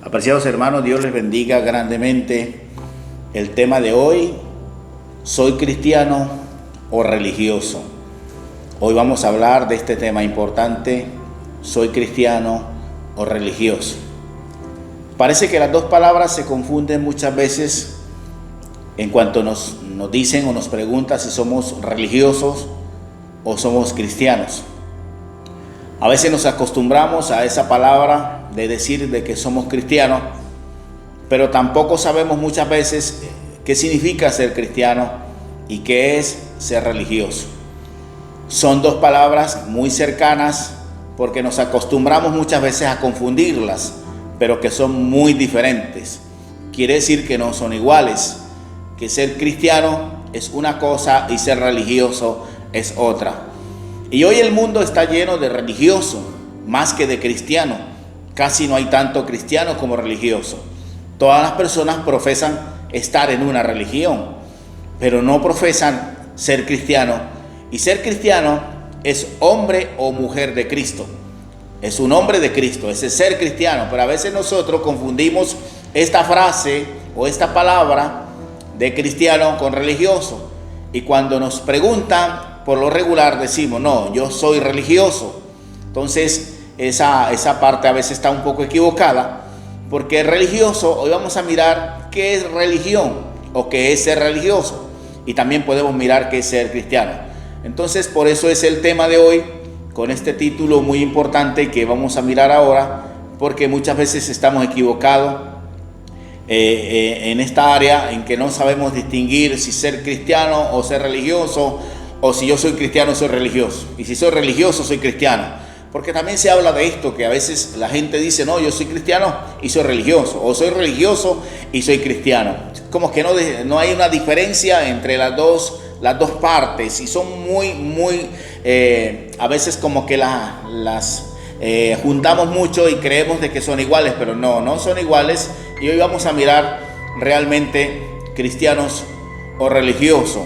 Apreciados hermanos, Dios les bendiga grandemente. El tema de hoy, ¿soy cristiano o religioso? Hoy vamos a hablar de este tema importante, ¿soy cristiano o religioso? Parece que las dos palabras se confunden muchas veces en cuanto nos dicen o nos preguntan si somos religiosos o somos cristianos. A veces nos acostumbramos a esa palabra de decir de que somos cristianos, pero tampoco sabemos muchas veces qué significa ser cristiano y qué es ser religioso. Son dos palabras muy cercanas porque nos acostumbramos muchas veces a confundirlas, pero que son muy diferentes. Quiere decir que no son iguales, que ser cristiano es una cosa y ser religioso es otra. Y hoy el mundo está lleno de religioso, más que de cristiano. Casi no hay tanto cristiano como religioso. Todas las personas profesan estar en una religión, pero no profesan ser cristiano. Y ser cristiano es hombre o mujer de Cristo. Es un hombre de Cristo, ese es ser cristiano. Pero a veces nosotros confundimos esta frase o esta palabra de cristiano con religioso. Y cuando nos preguntan, por lo regular decimos, no, yo soy religioso. Entonces esa parte a veces está un poco equivocada, porque religioso, hoy vamos a mirar qué es religión o qué es ser religioso, y también podemos mirar qué es ser cristiano. Entonces por eso es el tema de hoy, con este título muy importante que vamos a mirar ahora, porque muchas veces estamos equivocados en esta área en que no sabemos distinguir si ser cristiano o ser religioso, o si yo soy cristiano soy religioso, y si soy religioso soy cristiano. Porque también se habla de esto, que a veces la gente dice, no, yo soy cristiano y soy religioso, o soy religioso y soy cristiano. Como que no hay una diferencia entre las dos partes, y son muy a veces como que las juntamos mucho y creemos de que son iguales, pero no son iguales. Y hoy vamos a mirar realmente cristianos o religiosos,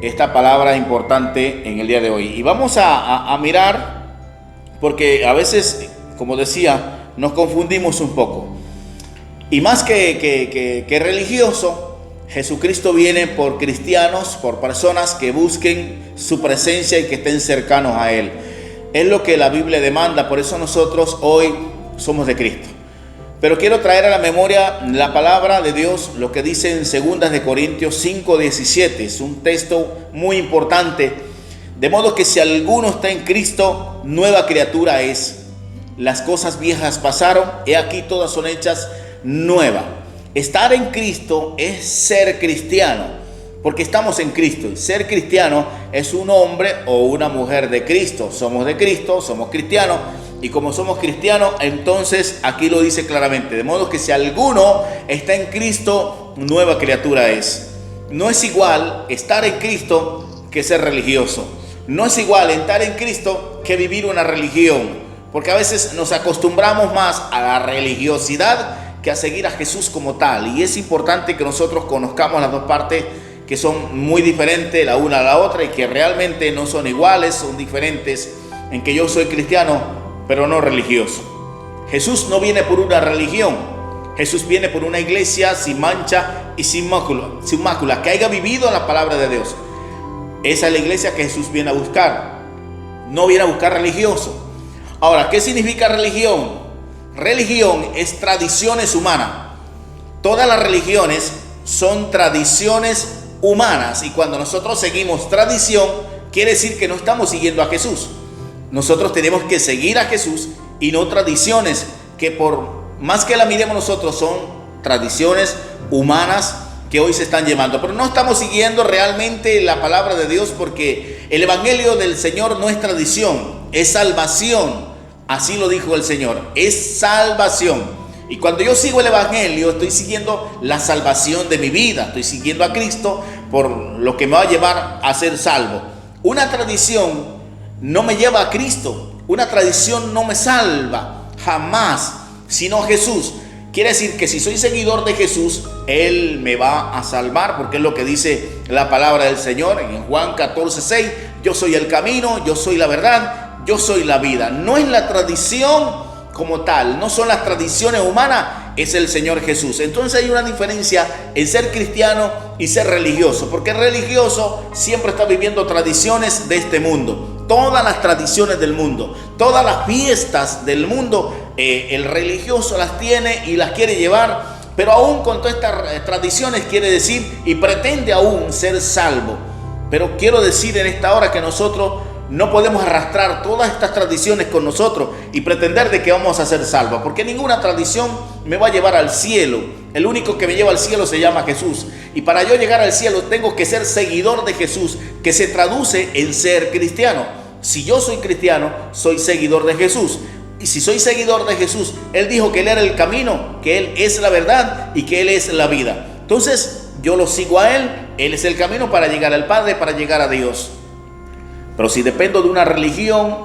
esta palabra importante en el día de hoy. Y vamos a mirar, porque a veces, como decía, nos confundimos un poco. Y más que religioso, Jesucristo viene por cristianos, por personas que busquen su presencia y que estén cercanos a Él. Es lo que la Biblia demanda, por eso nosotros hoy somos de Cristo. Pero quiero traer a la memoria la palabra de Dios, lo que dice en 2 de Corintios 5:17. Es un texto muy importante. De modo que si alguno está en Cristo, nueva criatura es. Las cosas viejas pasaron, he aquí todas son hechas nuevas. Estar en Cristo es ser cristiano, porque estamos en Cristo. Y ser cristiano es un hombre o una mujer de Cristo. Somos de Cristo, somos cristianos. Y como somos cristianos, entonces aquí lo dice claramente. De modo que si alguno está en Cristo, nueva criatura es. No es igual estar en Cristo que ser religioso. No es igual estar en Cristo que vivir una religión. Porque a veces nos acostumbramos más a la religiosidad que a seguir a Jesús como tal. Y es importante que nosotros conozcamos las dos partes, que son muy diferentes la una a la otra y que realmente no son iguales, son diferentes, en que yo soy cristiano pero no religioso. Jesús no viene por una religión, Jesús viene por una iglesia sin mancha y sin mácula, que haya vivido la palabra de Dios. Esa es la iglesia que Jesús viene a buscar, no viene a buscar religioso. Ahora, ¿qué significa religión? Religión es tradiciones humanas. Todas las religiones son tradiciones humanas, y cuando nosotros seguimos tradición, quiere decir que no estamos siguiendo a Jesús. Nosotros tenemos que seguir a Jesús y no tradiciones, que por más que la miremos nosotros son tradiciones humanas que hoy se están llevando. Pero no estamos siguiendo realmente la palabra de Dios, porque el evangelio del Señor no es tradición, es salvación. Así lo dijo el Señor, es salvación. Y cuando yo sigo el evangelio, estoy siguiendo la salvación de mi vida, estoy siguiendo a Cristo por lo que me va a llevar a ser salvo. Una tradición no me lleva a Cristo, una tradición no me salva, jamás, sino Jesús. Quiere decir que si soy seguidor de Jesús, Él me va a salvar, porque es lo que dice la palabra del Señor en Juan 14:6. Yo soy el camino, yo soy la verdad, yo soy la vida. No es la tradición como tal, no son las tradiciones humanas es el Señor Jesús. Entonces hay una diferencia en ser cristiano y ser religioso, porque el religioso siempre está viviendo tradiciones de este mundo, todas las tradiciones del mundo, todas las fiestas del mundo, el religioso las tiene y las quiere llevar, pero aún con todas estas tradiciones quiere decir y pretende aún ser salvo. Pero quiero decir en esta hora que nosotros no podemos arrastrar todas estas tradiciones con nosotros y pretender de que vamos a ser salvos, porque ninguna tradición me va a llevar al cielo. El único que me lleva al cielo se llama Jesús, y para yo llegar al cielo tengo que ser seguidor de Jesús, que se traduce en ser cristiano. Si yo soy cristiano, soy seguidor de Jesús, y si soy seguidor de Jesús, Él dijo que Él era el camino, que Él es la verdad y que Él es la vida. Entonces yo lo sigo a Él, Él es el camino para llegar al Padre, para llegar a Dios. Pero si dependo de una religión,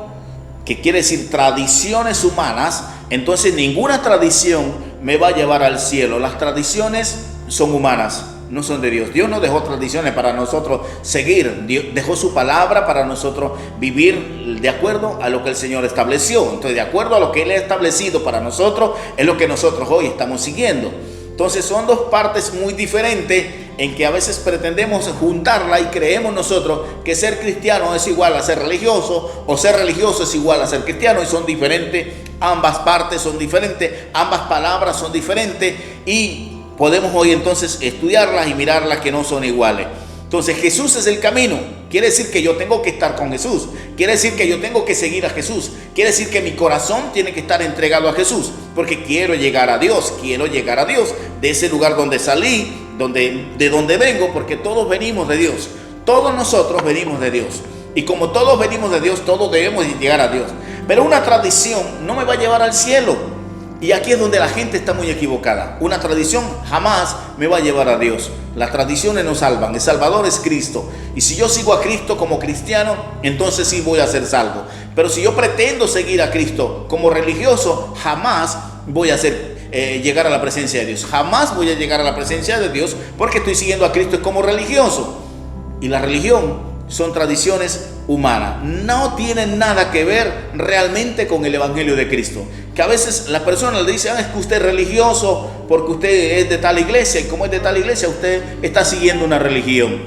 que quiere decir tradiciones humanas, entonces ninguna tradición me va a llevar al cielo. Las tradiciones son humanas, no son de Dios. Dios no dejó tradiciones para nosotros seguir. Dios dejó su palabra para nosotros vivir de acuerdo a lo que el Señor estableció. Entonces, de acuerdo a lo que Él ha establecido para nosotros, es lo que nosotros hoy estamos siguiendo. Entonces son dos partes muy diferentes en que a veces pretendemos juntarla y creemos nosotros que ser cristiano es igual a ser religioso, o ser religioso es igual a ser cristiano, y son diferentes. Ambas partes son diferentes, ambas palabras son diferentes, y podemos hoy entonces estudiarlas y mirarlas que no son iguales. Entonces Jesús es el camino, quiere decir que yo tengo que estar con Jesús, quiere decir que yo tengo que seguir a Jesús, quiere decir que mi corazón tiene que estar entregado a Jesús, porque quiero llegar a Dios, de ese lugar donde salí, de donde vengo, porque todos venimos de Dios, todos nosotros venimos de Dios, y como todos venimos de Dios, todos debemos llegar a Dios. Pero una tradición no me va a llevar al cielo. Y aquí es donde la gente está muy equivocada. Una tradición jamás me va a llevar a Dios. Las tradiciones no salvan. El Salvador es Cristo. Y si yo sigo a Cristo como cristiano, entonces sí voy a ser salvo. Pero si yo pretendo seguir a Cristo como religioso, jamás voy a llegar a la presencia de Dios. Jamás voy a llegar a la presencia de Dios porque estoy siguiendo a Cristo como religioso. Y la religión son tradiciones humanas. No tienen nada que ver realmente con el Evangelio de Cristo. Que a veces la persona le dice, es que usted es religioso porque usted es de tal iglesia, y como es de tal iglesia, usted está siguiendo una religión.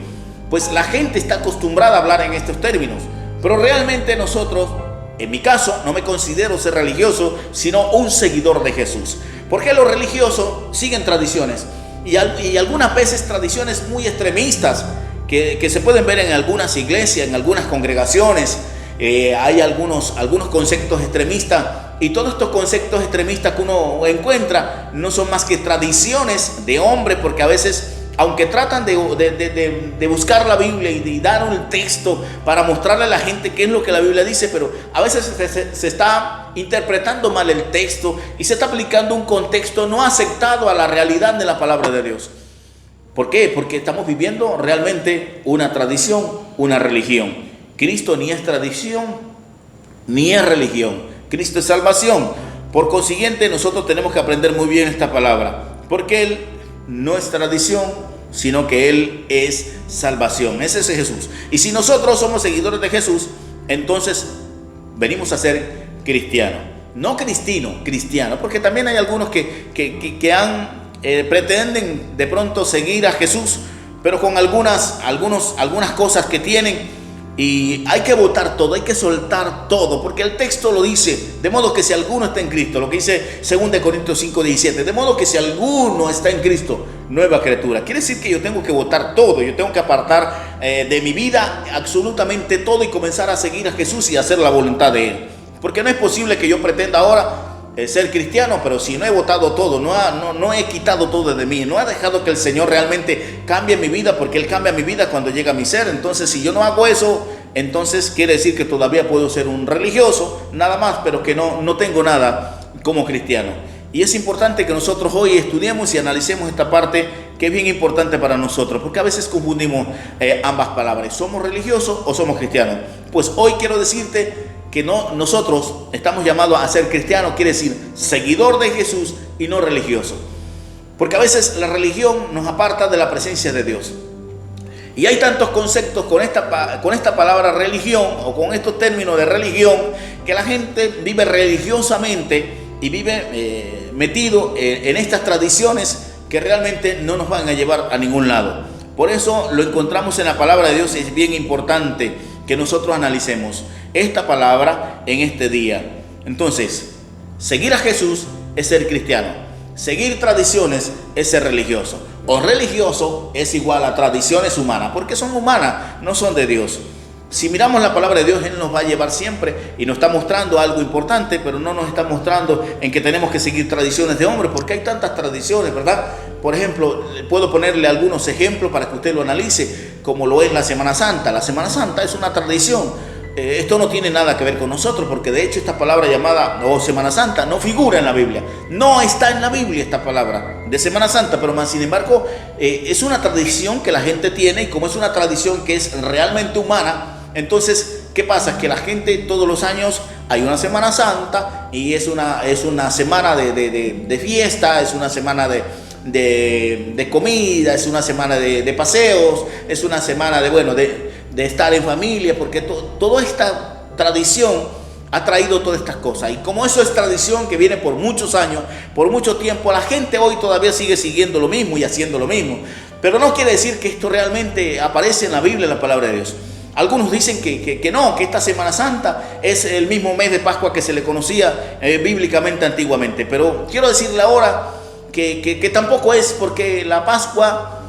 Pues la gente está acostumbrada a hablar en estos términos, pero realmente nosotros, en mi caso, no me considero ser religioso, sino un seguidor de Jesús. Porque los religiosos siguen tradiciones, y algunas veces tradiciones muy extremistas, que se pueden ver en algunas iglesias, en algunas congregaciones. Hay algunos conceptos extremistas, y todos estos conceptos extremistas que uno encuentra no son más que tradiciones de hombres, porque a veces, aunque tratan de buscar la Biblia y dar un texto para mostrarle a la gente qué es lo que la Biblia dice, pero a veces se está interpretando mal el texto y se está aplicando un contexto no aceptado a la realidad de la palabra de Dios. ¿Por qué? Porque estamos viviendo realmente una tradición, una religión. Cristo ni es tradición ni es religión. Cristo es salvación. Por consiguiente, nosotros tenemos que aprender muy bien esta palabra, porque Él no es tradición, sino que Él es salvación. Ese es Jesús. Y si nosotros somos seguidores de Jesús, entonces venimos a ser cristianos. No cristiano, porque también hay algunos que pretenden de pronto seguir a Jesús, pero con algunas cosas que tienen, y hay que botar todo, hay que soltar todo, porque el texto lo dice, de modo que si alguno está en Cristo, lo que dice 2 Corintios 5:17, de modo que si alguno está en Cristo, nueva criatura. Quiere decir que yo tengo que botar todo, yo tengo que apartar de mi vida absolutamente todo y comenzar a seguir a Jesús y hacer la voluntad de Él, porque no es posible que yo pretenda ahora ser cristiano, pero si no he botado todo, no he quitado todo de mí, no he dejado que el Señor realmente cambie mi vida, porque Él cambia mi vida cuando llega a mi ser. Entonces, si yo no hago eso, entonces quiere decir que todavía puedo ser un religioso, nada más, pero que no tengo nada como cristiano. Y es importante que nosotros hoy estudiemos y analicemos esta parte, que es bien importante para nosotros, porque a veces confundimos ambas palabras. ¿Somos religiosos o somos cristianos? Pues hoy quiero decirte que nosotros estamos llamados a ser cristianos, quiere decir seguidor de Jesús y no religioso. Porque a veces la religión nos aparta de la presencia de Dios. Y hay tantos conceptos con esta palabra religión, o con estos términos de religión, que la gente vive religiosamente y vive metidos en estas tradiciones que realmente no nos van a llevar a ningún lado. Por eso lo encontramos en la palabra de Dios. Es bien importante que nosotros analicemos esta palabra en este día. Entonces, seguir a Jesús es ser cristiano. Seguir tradiciones es ser religioso. O religioso es igual a tradiciones humanas, porque son humanas, no son de Dios. Si miramos la palabra de Dios, Él nos va a llevar siempre y nos está mostrando algo importante, pero no nos está mostrando en que tenemos que seguir tradiciones de hombres, porque hay tantas tradiciones, ¿verdad? Por ejemplo, puedo ponerle algunos ejemplos para que usted lo analice, como lo es la Semana Santa. La Semana Santa es una tradición. Esto no tiene nada que ver con nosotros, porque de hecho esta palabra llamada Semana Santa no figura en la Biblia. No está en la Biblia esta palabra de Semana Santa, pero más sin embargo es una tradición que la gente tiene, y como es una tradición que es realmente humana, entonces, ¿qué pasa? Que la gente todos los años hay una Semana Santa y es una semana de fiesta, es una semana de comida, es una semana de paseos, es una semana de estar en familia, porque toda esta tradición ha traído todas estas cosas. Y como eso es tradición que viene por muchos años, por mucho tiempo, la gente hoy todavía sigue siguiendo lo mismo y haciendo lo mismo. Pero no quiere decir que esto realmente aparece en la Biblia, en la palabra de Dios. Algunos dicen que no, que esta Semana Santa es el mismo mes de Pascua que se le conocía bíblicamente antiguamente. Pero quiero decirle ahora que tampoco es, porque la Pascua,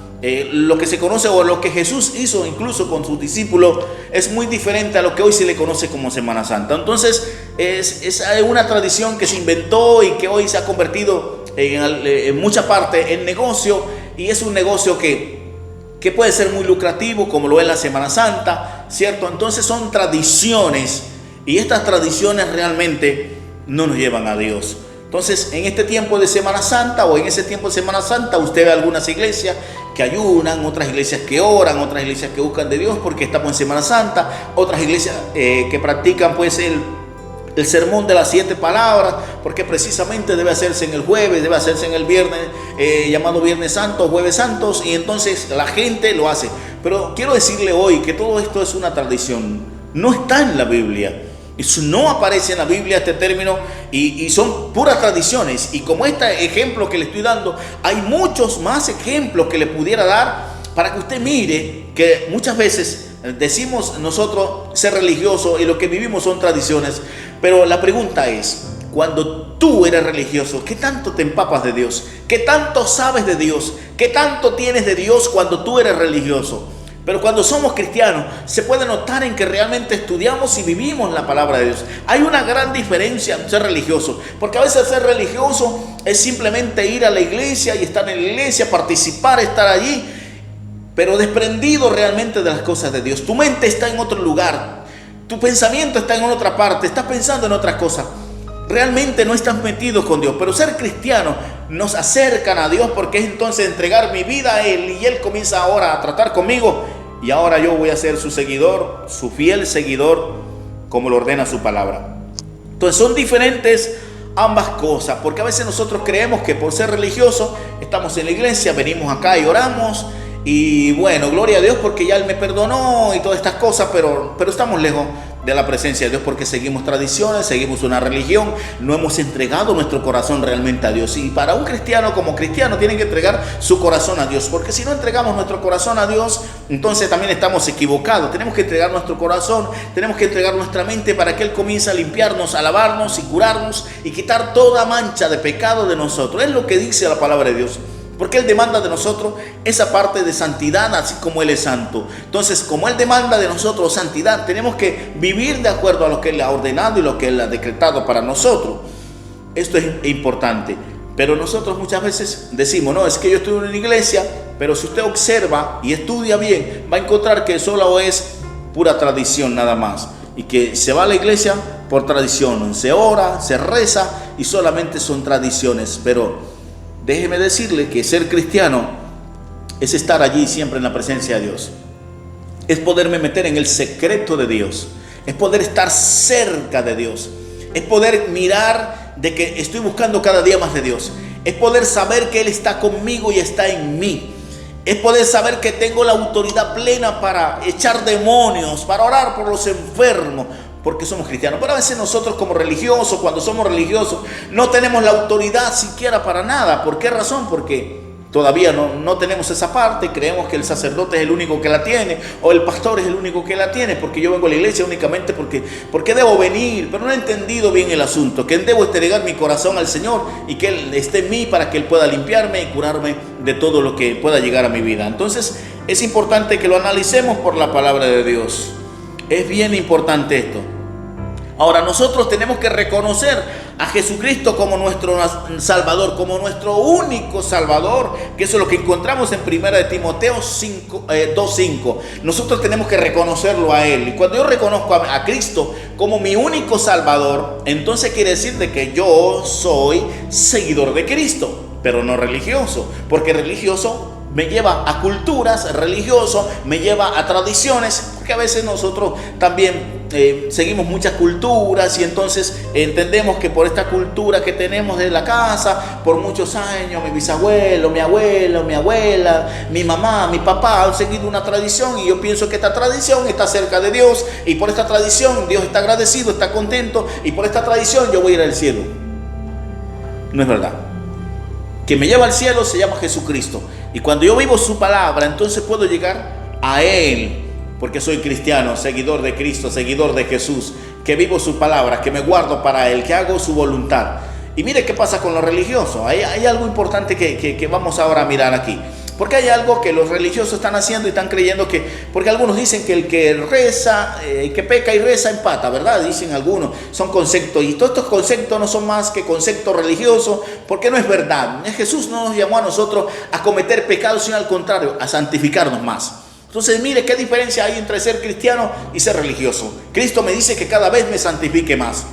lo que se conoce o lo que Jesús hizo incluso con sus discípulos, es muy diferente a lo que hoy se le conoce como Semana Santa. Entonces es una tradición que se inventó y que hoy se ha convertido en mucha parte en negocio, y es un negocio que puede ser muy lucrativo, como lo es la Semana Santa, ¿cierto? Entonces son tradiciones, y estas tradiciones realmente no nos llevan a Dios. Entonces, en este tiempo de Semana Santa, o en ese tiempo de Semana Santa, usted ve algunas iglesias que ayunan, otras iglesias que oran, otras iglesias que buscan de Dios porque estamos en Semana Santa, otras iglesias que practican pues el sermón de las 7 palabras, porque precisamente debe hacerse en el jueves, debe hacerse en el viernes, llamado Viernes Santo, Jueves Santos, y entonces la gente lo hace. Pero quiero decirle hoy que todo esto es una tradición, no está en la Biblia. Eso no aparece en la Biblia, este término, y son puras tradiciones. Y como este ejemplo que le estoy dando, hay muchos más ejemplos que le pudiera dar para que usted mire que muchas veces decimos nosotros ser religiosos y lo que vivimos son tradiciones. Pero la pregunta es, cuando tú eres religioso, ¿qué tanto te empapas de Dios? ¿Qué tanto sabes de Dios? ¿Qué tanto tienes de Dios cuando tú eres religioso? Pero cuando somos cristianos, se puede notar en que realmente estudiamos y vivimos la palabra de Dios. Hay una gran diferencia en ser religioso, porque a veces ser religioso es simplemente ir a la iglesia y estar en la iglesia, participar, estar allí, pero desprendido realmente de las cosas de Dios. Tu mente está en otro lugar, tu pensamiento está en otra parte, estás pensando en otras cosas. Realmente no estás metido con Dios. Pero ser cristiano nos acercan a Dios, porque es entonces entregar mi vida a Él, y Él comienza ahora a tratar conmigo, y ahora yo voy a ser su seguidor, su fiel seguidor, como lo ordena su palabra. Entonces son diferentes ambas cosas, porque a veces nosotros creemos que por ser religiosos estamos en la iglesia, venimos acá y oramos, y bueno, gloria a Dios porque ya Él me perdonó y todas estas cosas, pero estamos lejos de la presencia de Dios, porque seguimos tradiciones, seguimos una religión, no hemos entregado nuestro corazón realmente a Dios. Y para un cristiano, como cristiano, tiene que entregar su corazón a Dios, porque si no entregamos nuestro corazón a Dios, entonces también estamos equivocados. Tenemos que entregar nuestro corazón, tenemos que entregar nuestra mente para que Él comience a limpiarnos, a lavarnos y curarnos y quitar toda mancha de pecado de nosotros. Es lo que dice la palabra de Dios, porque Él demanda de nosotros esa parte de santidad, así como Él es santo. Entonces, como Él demanda de nosotros santidad, tenemos que vivir de acuerdo a lo que Él ha ordenado y lo que Él ha decretado para nosotros. Esto es importante. Pero nosotros muchas veces decimos, no, es que yo estoy en una iglesia, pero si usted observa y estudia bien, va a encontrar que solo es pura tradición nada más. Y que se va a la iglesia por tradición, se ora, se reza y solamente son tradiciones. Pero déjeme decirle que ser cristiano es estar allí siempre en la presencia de Dios. Es poderme meter en el secreto de Dios. Es poder estar cerca de Dios. Es poder mirar de que estoy buscando cada día más de Dios. Es poder saber que Él está conmigo y está en mí. Es poder saber que tengo la autoridad plena para echar demonios, para orar por los enfermos, porque somos cristianos. Pero a veces nosotros como religiosos, cuando somos religiosos, no tenemos la autoridad siquiera para nada. ¿Por qué razón? Porque todavía no tenemos esa parte, creemos que el sacerdote es el único que la tiene, o el pastor es el único que la tiene, porque yo vengo a la iglesia únicamente porque debo venir, pero no he entendido bien el asunto, que debo entregar mi corazón al Señor y que Él esté en mí para que Él pueda limpiarme y curarme de todo lo que pueda llegar a mi vida. Entonces es importante que lo analicemos por la palabra de Dios. Es bien importante esto. Ahora nosotros tenemos que reconocer a Jesucristo como nuestro Salvador, como nuestro único Salvador, que eso es lo que encontramos en 1 de Timoteo 2:5. Nosotros tenemos que reconocerlo a Él. Y cuando yo reconozco a Cristo como mi único Salvador, entonces quiere decir de que yo soy seguidor de Cristo, pero no religioso, porque religioso me lleva a culturas, religioso me lleva a tradiciones, porque a veces nosotros también seguimos muchas culturas y entonces entendemos que por esta cultura que tenemos de la casa, por muchos años, mi bisabuelo, mi abuelo, mi abuela, mi mamá, mi papá han seguido una tradición y yo pienso que esta tradición está cerca de Dios y por esta tradición Dios está agradecido, está contento y por esta tradición yo voy a ir al cielo. No es verdad. Quien me lleva al cielo se llama Jesucristo. Y cuando yo vivo su palabra, entonces puedo llegar a Él, porque soy cristiano, seguidor de Cristo, seguidor de Jesús, que vivo su palabra, que me guardo para Él, que hago su voluntad. Y mire qué pasa con los religiosos. Hay algo importante que vamos ahora a mirar aquí. Porque hay algo que los religiosos están haciendo y están creyendo que, porque algunos dicen que el que reza, que peca y reza empata, ¿verdad? Dicen algunos, son conceptos, y todos estos conceptos no son más que conceptos religiosos, porque no es verdad. Jesús no nos llamó a nosotros a cometer pecados, sino al contrario, a santificarnos más. Entonces mire qué diferencia hay entre ser cristiano y ser religioso. Cristo me dice que cada vez me santifique más,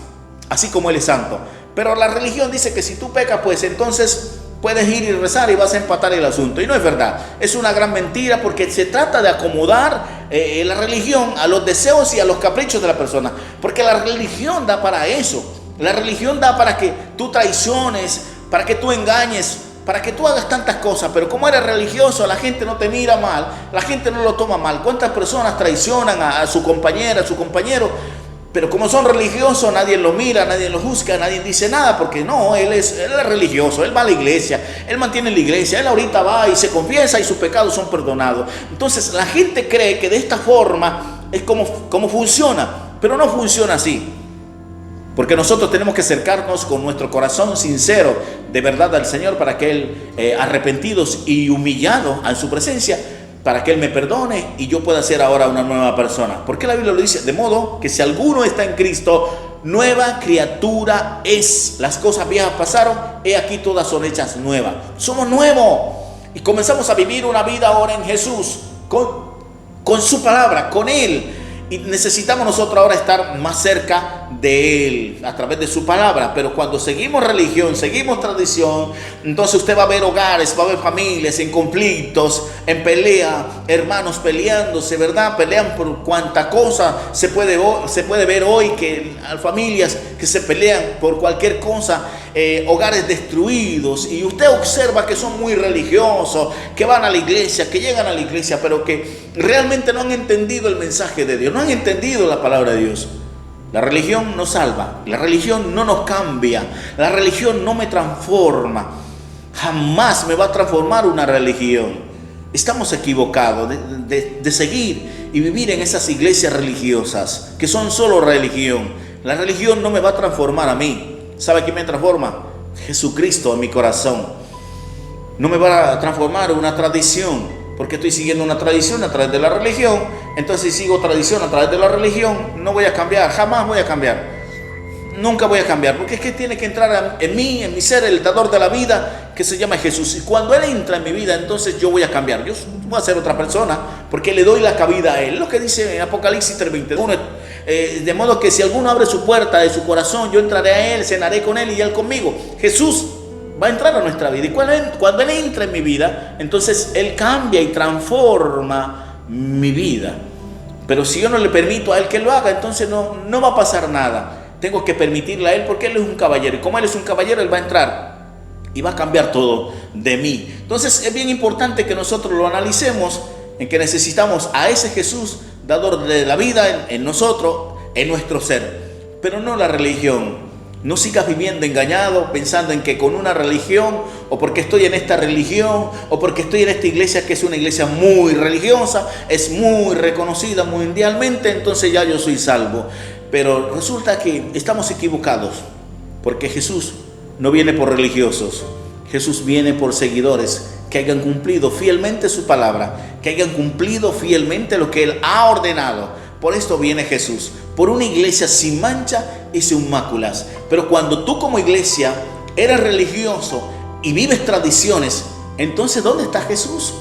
así como Él es santo. Pero la religión dice que si tú pecas, pues entonces puedes ir y rezar y vas a empatar el asunto. Y no es verdad. Es una gran mentira porque se trata de acomodar la religión a los deseos y a los caprichos de la persona. Porque la religión da para eso. La religión da para que tú traiciones, para que tú engañes, para que tú hagas tantas cosas. Pero como eres religioso, la gente no te mira mal, la gente no lo toma mal. ¿Cuántas personas traicionan a su compañera, a su compañero? Pero como son religiosos, nadie lo mira, nadie lo juzga, nadie dice nada, porque no, él es religioso, él va a la iglesia, él mantiene la iglesia, él ahorita va y se confiesa y sus pecados son perdonados. Entonces la gente cree que de esta forma es como funciona, pero no funciona así. Porque nosotros tenemos que acercarnos con nuestro corazón sincero de verdad al Señor para que Él, arrepentidos y humillados en su presencia, para que Él me perdone y yo pueda ser ahora una nueva persona. Porque la Biblia lo dice, de modo que si alguno está en Cristo, nueva criatura es. Las cosas viejas pasaron, he aquí todas son hechas nuevas. Somos nuevos y comenzamos a vivir una vida ahora en Jesús, con su palabra, con Él. Y necesitamos nosotros ahora estar más cerca de Él a través de su palabra. Pero cuando seguimos religión, seguimos tradición, entonces usted va a ver hogares, va a ver familias en conflictos, en pelea, hermanos peleándose, ¿verdad? Pelean por cuanta cosa se puede ver hoy, que hay familias que se pelean por cualquier cosa, hogares destruidos. Y usted observa que son muy religiosos, que van a la iglesia, que llegan a la iglesia, pero que realmente no han entendido el mensaje de Dios, no han entendido la palabra de Dios. La religión no salva, la religión no nos cambia, la religión no me transforma, jamás me va a transformar una religión. Estamos equivocados de seguir y vivir en esas iglesias religiosas que son solo religión. La religión no me va a transformar a mí. ¿Sabe quién me transforma? Jesucristo en mi corazón. No me va a transformar una tradición, porque estoy siguiendo una tradición a través de la religión. Entonces si sigo tradición a través de la religión, no voy a cambiar, jamás voy a cambiar, nunca voy a cambiar, porque es que tiene que entrar en mí, en mi ser, el dador de la vida, que se llama Jesús. Y cuando Él entra en mi vida, entonces yo voy a cambiar, yo voy a ser otra persona, porque le doy la cabida a Él. Lo que dice en Apocalipsis 3:21, de modo que si alguno abre su puerta de su corazón, yo entraré a Él, cenaré con Él y Él conmigo. Jesús va a entrar a nuestra vida, y cuando Él entra en mi vida, entonces Él cambia y transforma mi vida. Pero si yo no le permito a Él que lo haga, entonces no va a pasar nada. Tengo que permitirle a Él, porque Él es un caballero, y como Él es un caballero, Él va a entrar y va a cambiar todo de mí. Entonces es bien importante que nosotros lo analicemos, en que necesitamos a ese Jesús, dador de la vida en nosotros, en nuestro ser, pero no la religión. No sigas viviendo engañado, pensando en que con una religión, o porque estoy en esta religión, o porque estoy en esta iglesia que es una iglesia muy religiosa, es muy reconocida mundialmente, entonces ya yo soy salvo. Pero resulta que estamos equivocados, porque Jesús no viene por religiosos, Jesús viene por seguidores que hayan cumplido fielmente su palabra, que hayan cumplido fielmente lo que Él ha ordenado. Por esto viene Jesús, por una iglesia sin mancha y sin máculas. Pero cuando tú como iglesia eres religioso y vives tradiciones, entonces ¿dónde está Jesús?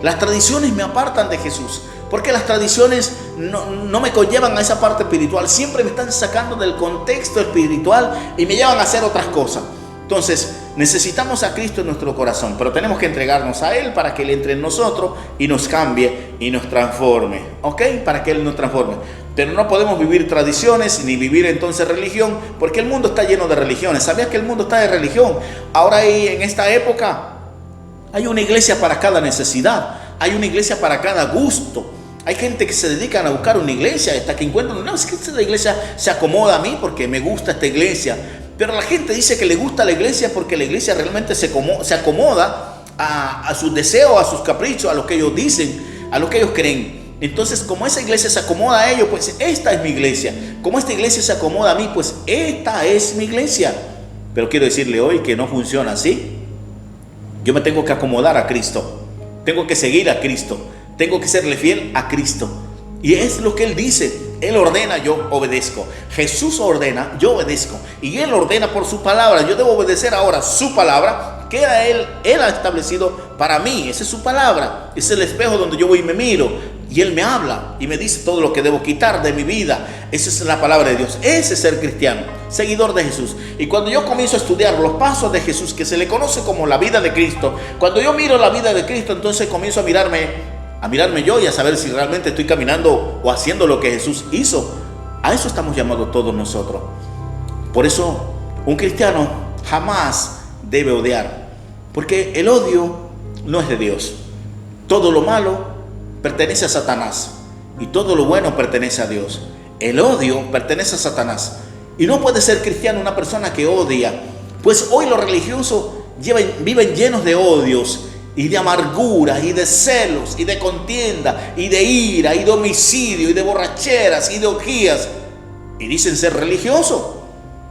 Las tradiciones me apartan de Jesús, porque las tradiciones no me conllevan a esa parte espiritual, siempre me están sacando del contexto espiritual y me llevan a hacer otras cosas. Entonces necesitamos a Cristo en nuestro corazón, pero tenemos que entregarnos a Él para que Él entre en nosotros y nos cambie y nos transforme, ¿ok? Para que Él nos transforme. Pero no podemos vivir tradiciones ni vivir entonces religión, porque el mundo está lleno de religiones. ¿Sabías que el mundo está de religión? Ahora en esta época hay una iglesia para cada necesidad, hay una iglesia para cada gusto. Hay gente que se dedican a buscar una iglesia hasta que encuentran, no, es que esta iglesia se acomoda a mí porque me gusta esta iglesia. Pero la gente dice que le gusta la iglesia porque la iglesia realmente se acomoda a sus deseos, a sus caprichos, a lo que ellos dicen, a lo que ellos creen. Entonces, como esa iglesia se acomoda a ellos, pues esta es mi iglesia. Como esta iglesia se acomoda a mí, pues esta es mi iglesia. Pero quiero decirle hoy que no funciona así. Yo me tengo que acomodar a Cristo. Tengo que seguir a Cristo. Tengo que serle fiel a Cristo. Y es lo que Él dice. Él ordena, yo obedezco. Jesús ordena, yo obedezco. Y Él ordena por su palabra. Yo debo obedecer ahora su palabra, que Él ha establecido para mí. Esa es su palabra. Es el espejo donde yo voy y me miro. Y Él me habla y me dice todo lo que debo quitar de mi vida. Esa es la palabra de Dios. Ese es ser cristiano, seguidor de Jesús. Y cuando yo comienzo a estudiar los pasos de Jesús, que se le conoce como la vida de Cristo, cuando yo miro la vida de Cristo, entonces comienzo a mirarme yo y a saber si realmente estoy caminando o haciendo lo que Jesús hizo. A eso estamos llamados todos nosotros. Por eso un cristiano jamás debe odiar, porque el odio no es de Dios. Todo lo malo pertenece a Satanás y todo lo bueno pertenece a Dios. El odio pertenece a Satanás y no puede ser cristiano una persona que odia, pues hoy los religiosos viven llenos de odios y de amargura y de celos y de contienda y de ira y de homicidio y de borracheras y de orgías, y dicen ser religiosos.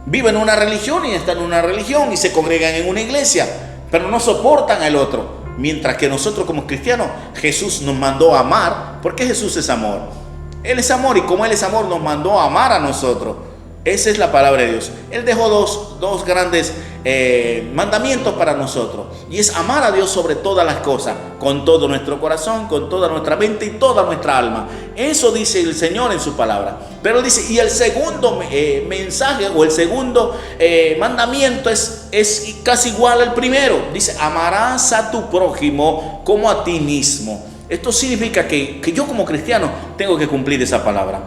Viven una religión y están en una religión y se congregan en una iglesia, pero no soportan al otro. Mientras que nosotros como cristianos, Jesús nos mandó a amar, porque Jesús es amor. Él es amor y como Él es amor nos mandó a amar a nosotros. Esa es la palabra de Dios. Él dejó dos grandes mandamientos para nosotros, y es amar a Dios sobre todas las cosas, con todo nuestro corazón, con toda nuestra mente y toda nuestra alma. Eso dice el Señor en su palabra. Pero dice, y el segundo mensaje o el segundo mandamiento es casi igual al primero. Dice, amarás a tu prójimo como a ti mismo. Esto significa que yo como cristiano tengo que cumplir esa palabra.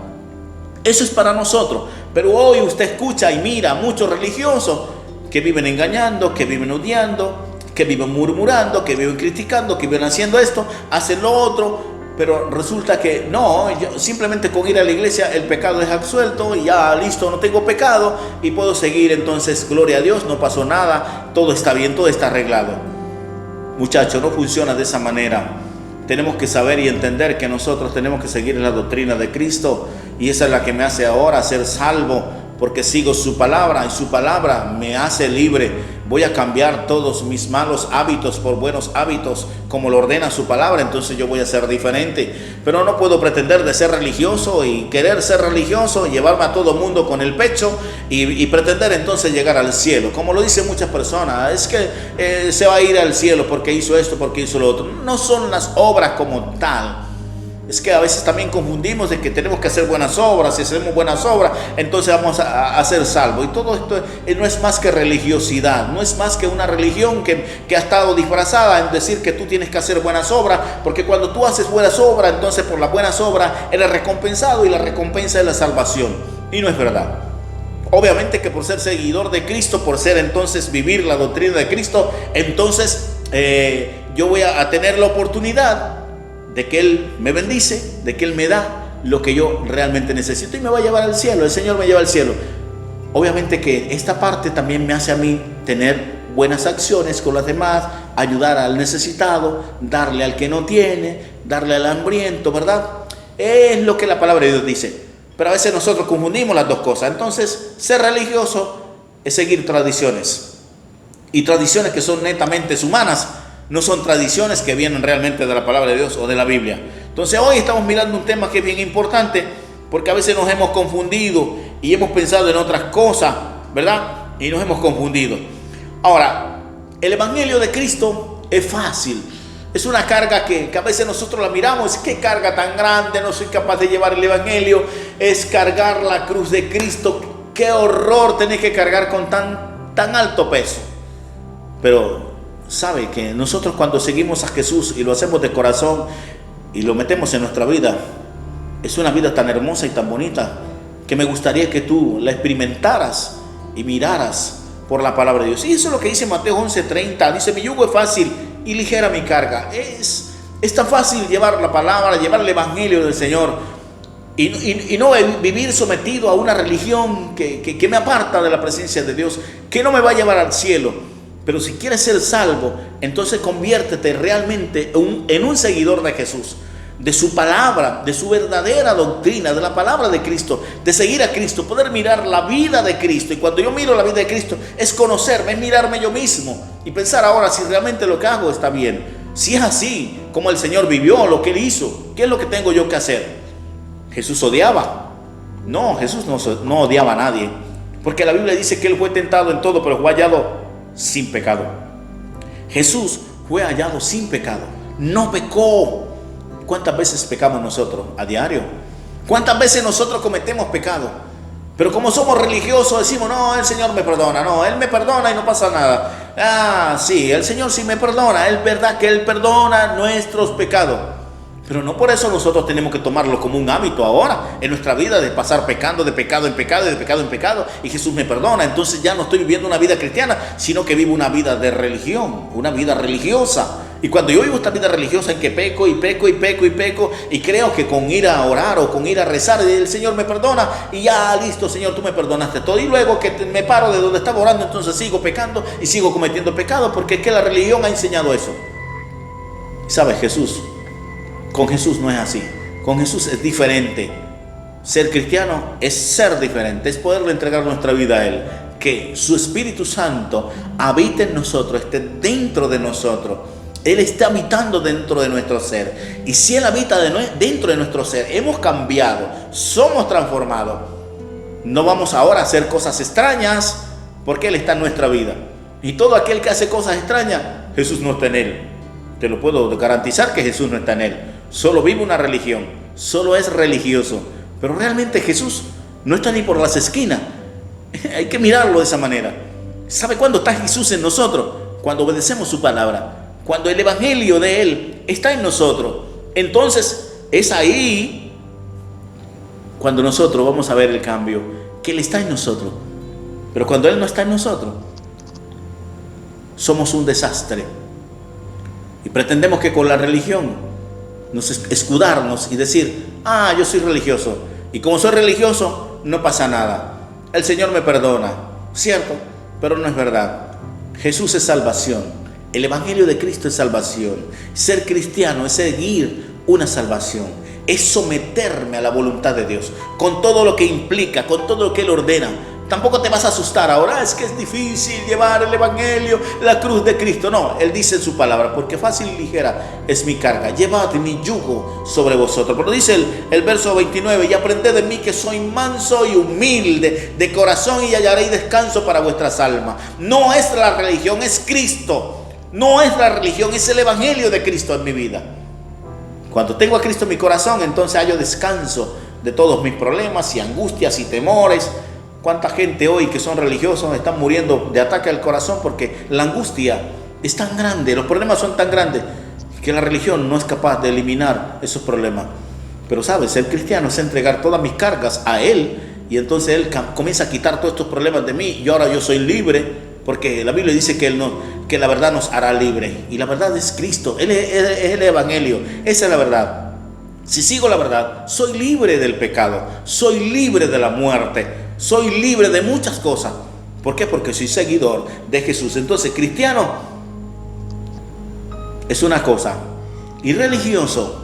Eso es para nosotros. Pero hoy usted escucha y mira a muchos religiosos que viven engañando, que viven odiando, que viven murmurando, que viven criticando, que viven haciendo esto, hacen lo otro. Pero resulta que no, simplemente con ir a la iglesia el pecado es absuelto y ya listo, no tengo pecado y puedo seguir. Entonces, gloria a Dios, no pasó nada, todo está bien, todo está arreglado. Muchachos, no funciona de esa manera. Tenemos que saber y entender que nosotros tenemos que seguir la doctrina de Cristo, y esa es la que me hace ahora ser salvo, porque sigo su palabra y su palabra me hace libre. Voy a cambiar todos mis malos hábitos por buenos hábitos, como lo ordena su palabra. Entonces yo voy a ser diferente. Pero no puedo pretender de ser religioso y querer ser religioso y llevarme a todo mundo con el pecho y pretender entonces llegar al cielo, como lo dicen muchas personas. Es que se va a ir al cielo porque hizo esto, porque hizo lo otro. No son las obras como tal. Es que a veces también confundimos de que tenemos que hacer buenas obras. Si hacemos buenas obras, entonces vamos a ser salvos. Y todo esto no es más que religiosidad. No es más que una religión que ha estado disfrazada en decir que tú tienes que hacer buenas obras, porque cuando tú haces buenas obras, entonces por las buenas obras eres recompensado, y la recompensa es la salvación. Y no es verdad. Obviamente que por ser seguidor de Cristo, por ser entonces vivir la doctrina de Cristo, entonces yo voy a tener la oportunidad de que Él me bendice, de que Él me da, lo que yo realmente necesito y me va a llevar al cielo. El Señor me lleva al cielo. Obviamente que esta parte también me hace a mí tener buenas acciones con los demás, ayudar al necesitado, darle al que no tiene, darle al hambriento, ¿verdad? Es lo que la palabra de Dios dice. Pero a veces nosotros confundimos las dos cosas. Entonces, ser religioso es seguir tradiciones. Y tradiciones que son netamente humanas, no son tradiciones que vienen realmente de la palabra de Dios o de la Biblia. Entonces, hoy estamos mirando un tema que es bien importante, porque a veces nos hemos confundido y hemos pensado en otras cosas, ¿verdad? Y nos hemos confundido. Ahora, el Evangelio de Cristo es fácil. Es una carga que a veces nosotros la miramos. ¿Qué carga tan grande? No soy capaz de llevar el Evangelio. Es cargar la cruz de Cristo. Qué horror tener que cargar con tan alto peso. Pero sabe que nosotros cuando seguimos a Jesús y lo hacemos de corazón y lo metemos en nuestra vida, es una vida tan hermosa y tan bonita que me gustaría que tú la experimentaras y miraras por la palabra de Dios. Y eso es lo que dice Mateo 11:30. Dice: mi yugo es fácil y ligera mi carga. Es tan fácil llevar la palabra, llevar el Evangelio del Señor y no vivir sometido a una religión que me aparta de la presencia de Dios, que no me va a llevar al cielo. Pero si quieres ser salvo, entonces conviértete realmente en un seguidor de Jesús, de su palabra, de su verdadera doctrina, de la palabra de Cristo, de seguir a Cristo, poder mirar la vida de Cristo. Y cuando yo miro la vida de Cristo, es conocerme, es mirarme yo mismo y pensar ahora si realmente lo que hago está bien. Si es así, como el Señor vivió, lo que Él hizo, ¿qué es lo que tengo yo que hacer? ¿Jesús odiaba? No, Jesús no odiaba a nadie, porque la Biblia dice que Él fue tentado en todo, pero fue hallado sin pecado. Jesús fue hallado sin pecado, no pecó. ¿Cuántas veces pecamos nosotros a diario? ¿Cuántas veces nosotros cometemos pecado? Pero como somos religiosos decimos: no, el Señor me perdona, no, Él me perdona y no pasa nada. Ah, sí, el Señor sí me perdona, es verdad que Él perdona nuestros pecados. Pero no por eso nosotros tenemos que tomarlo como un hábito ahora en nuestra vida, de pasar pecando de pecado en pecado y de pecado en pecado, y Jesús me perdona. Entonces ya no estoy viviendo una vida cristiana, sino que vivo una vida de religión, una vida religiosa. Y cuando yo vivo esta vida religiosa en que peco y peco y peco y peco, y creo que con ir a orar o con ir a rezar el Señor me perdona, y ya listo, Señor, tú me perdonaste todo, y luego que me paro de donde estaba orando, entonces sigo pecando y sigo cometiendo pecado, porque es que la religión ha enseñado eso. ¿Sabes? Con Jesús no es así. Con Jesús es diferente. Ser cristiano es ser diferente, es poderle entregar nuestra vida a Él, que su Espíritu Santo habite en nosotros, esté dentro de nosotros. Él está habitando dentro de nuestro ser. Y si Él habita dentro de nuestro ser, hemos cambiado, somos transformados. No vamos ahora a hacer cosas extrañas, porque Él está en nuestra vida. Y todo aquel que hace cosas extrañas, Jesús no está en él. Te lo puedo garantizar que Jesús no está en él. Solo vive una religión, solo es religioso. Pero realmente Jesús no está ni por las esquinas. Hay que mirarlo de esa manera. ¿Sabe cuándo está Jesús en nosotros? Cuando obedecemos su palabra. Cuando el Evangelio de Él está en nosotros. Entonces es ahí cuando nosotros vamos a ver el cambio, que Él está en nosotros. Pero cuando Él no está en nosotros, somos un desastre. Y pretendemos que con la religión escudarnos y decir: yo soy religioso, y como soy religioso no pasa nada, el Señor me perdona. Cierto, pero no es verdad. Jesús es salvación, el Evangelio de Cristo es salvación. Ser cristiano es seguir una salvación, es someterme a la voluntad de Dios, con todo lo que implica, con todo lo que Él ordena. Tampoco te vas a asustar ahora: es que es difícil llevar el Evangelio, la cruz de Cristo. No, Él dice en su palabra: porque fácil y ligera es mi carga, llevad mi yugo sobre vosotros. Pero dice el verso 29: y aprended de mí que soy manso y humilde de corazón, y hallaréis descanso para vuestras almas. No es la religión, es Cristo. No es la religión, es el Evangelio de Cristo en mi vida. Cuando tengo a Cristo en mi corazón, entonces hallo descanso de todos mis problemas y angustias y temores. ¿Cuánta gente hoy que son religiosos están muriendo de ataque al corazón? Porque la angustia es tan grande, los problemas son tan grandes, que la religión no es capaz de eliminar esos problemas. Pero sabes, ser cristiano es entregar todas mis cargas a Él, y entonces Él comienza a quitar todos estos problemas de mí, y ahora yo soy libre, porque la Biblia dice que la verdad nos hará libre, y la verdad es Cristo. Él es el Evangelio, esa es la verdad. Si sigo la verdad, soy libre del pecado, soy libre de la muerte, soy libre de muchas cosas. ¿Por qué? Porque soy seguidor de Jesús. Entonces, cristiano es una cosa y religioso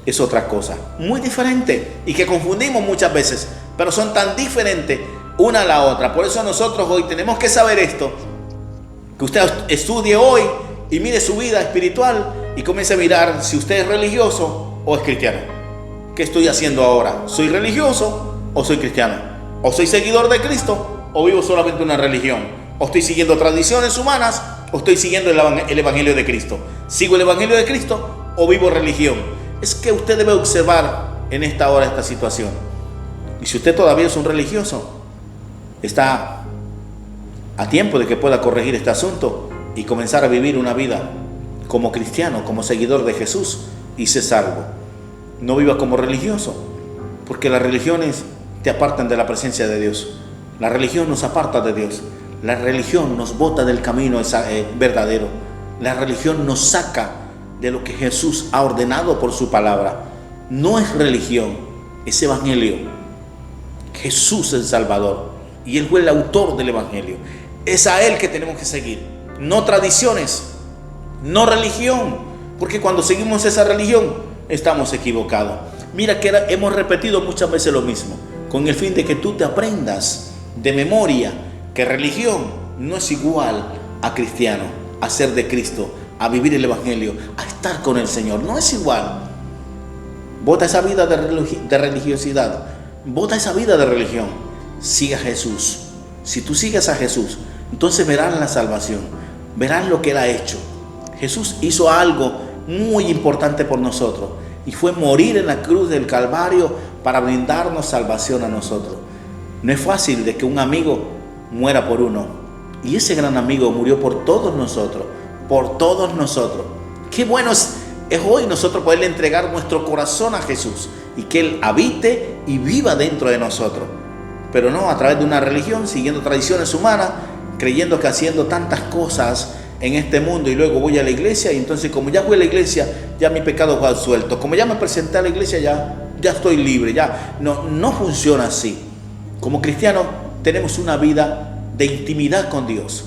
es otra cosa, muy diferente, y que confundimos muchas veces, pero son tan diferentes una a la otra. Por eso nosotros hoy tenemos que saber esto, que usted estudie hoy y mire su vida espiritual y comience a mirar si usted es religioso o es cristiano. ¿Qué estoy haciendo ahora? ¿Soy religioso o soy cristiano? ¿O soy seguidor de Cristo o vivo solamente una religión? ¿O estoy siguiendo tradiciones humanas o estoy siguiendo el Evangelio de Cristo? ¿Sigo el Evangelio de Cristo o vivo religión? Es que usted debe observar en esta hora esta situación. Y si usted todavía es un religioso, está a tiempo de que pueda corregir este asunto y comenzar a vivir una vida como cristiano, como seguidor de Jesús, y ser salvo. No viva como religioso, porque las religiones te apartan de la presencia de Dios. La religión nos aparta de Dios. La religión nos bota del camino verdadero. La religión nos saca de lo que Jesús ha ordenado por su palabra. No es religión, es evangelio. Jesús es el Salvador y Él fue el autor del evangelio. Es a Él que tenemos que seguir, no tradiciones, no religión, porque cuando seguimos esa religión estamos equivocados. Mira que hemos repetido muchas veces lo mismo, con el fin de que tú te aprendas de memoria que religión no es igual a cristiano, a ser de Cristo, a vivir el evangelio, a estar con el Señor. No es igual. Bota esa vida de religiosidad, bota esa vida de religión. Siga a Jesús. Si tú sigues a Jesús, entonces verás la salvación, verás lo que Él ha hecho. Jesús hizo algo muy importante por nosotros y fue morir en la cruz del Calvario para brindarnos salvación a nosotros. No es fácil de que un amigo muera por uno, y ese gran amigo murió por todos nosotros, por todos nosotros. Qué bueno es hoy nosotros poderle entregar nuestro corazón a Jesús y que Él habite y viva dentro de nosotros, pero no a través de una religión, siguiendo tradiciones humanas, creyendo que haciendo tantas cosas en este mundo y luego voy a la iglesia y entonces como ya fui a la iglesia ya mi pecado fue absuelto, como ya me presenté a la iglesia ya estoy libre. Ya no funciona así. Como cristianos tenemos una vida de intimidad con Dios,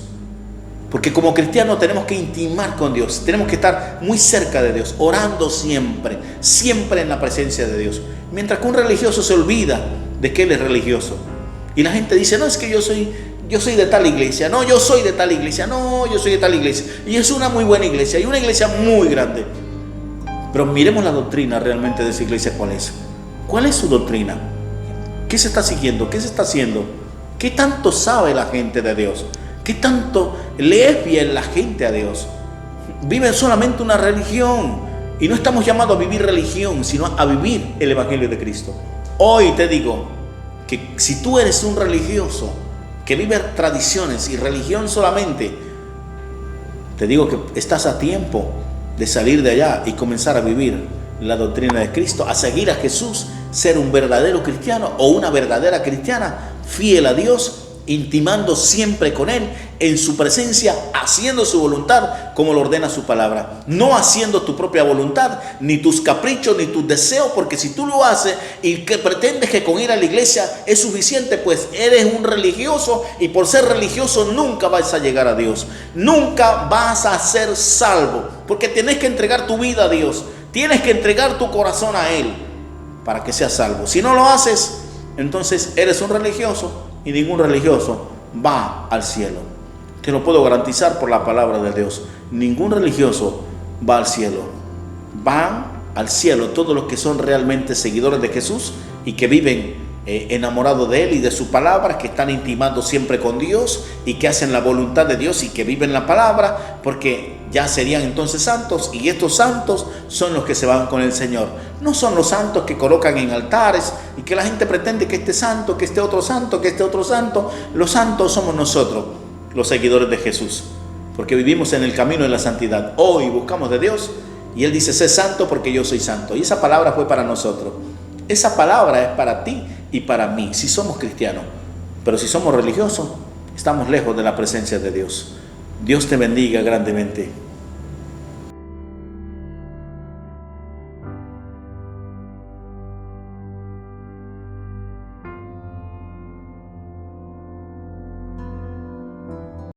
porque como cristianos tenemos que intimar con Dios, tenemos que estar muy cerca de Dios, orando siempre, siempre en la presencia de Dios. Mientras que un religioso se olvida de que él es religioso y la gente dice, no, es que yo soy de tal iglesia, no, yo soy de tal iglesia, no, yo soy de tal iglesia, y es una muy buena iglesia y una iglesia muy grande. Pero miremos la doctrina realmente de esa iglesia. ¿Cuál es su doctrina? ¿Qué se está siguiendo? ¿Qué se está haciendo? ¿Qué tanto sabe la gente de Dios? ¿Qué tanto le es fiel la gente a Dios? Viven solamente una religión y no estamos llamados a vivir religión, sino a vivir el evangelio de Cristo. Hoy te digo que si tú eres un religioso que vive tradiciones y religión solamente, te digo que estás a tiempo de salir de allá y comenzar a vivir la doctrina de Cristo, a seguir a Jesús, ser un verdadero cristiano o una verdadera cristiana, fiel a Dios, intimando siempre con Él, en su presencia, haciendo su voluntad como lo ordena su palabra, no haciendo tu propia voluntad, ni tus caprichos, ni tus deseos, porque si tú lo haces y que pretendes que con ir a la iglesia es suficiente, pues eres un religioso, y por ser religioso nunca vas a llegar a Dios, nunca vas a ser salvo, porque tienes que entregar tu vida a Dios, tienes que entregar tu corazón a Él para que seas salvo. Si no lo haces, entonces eres un religioso, y ningún religioso va al cielo. Te lo puedo garantizar por la palabra de Dios. Ningún religioso va al cielo. Van al cielo todos los que son realmente seguidores de Jesús y que viven enamorados de Él y de su palabra, que están intimando siempre con Dios y que hacen la voluntad de Dios y que viven la palabra, porque ya serían entonces santos, y estos santos son los que se van con el Señor. No son los santos que colocan en altares y que la gente pretende que este santo, que este otro santo, que este otro santo. Los santos somos nosotros, los seguidores de Jesús, porque vivimos en el camino de la santidad. Hoy buscamos de Dios y Él dice, sé santo porque yo soy santo. Y esa palabra fue para nosotros. Esa palabra es para ti y para mí, si somos cristianos. Pero si somos religiosos, estamos lejos de la presencia de Dios. Dios te bendiga grandemente.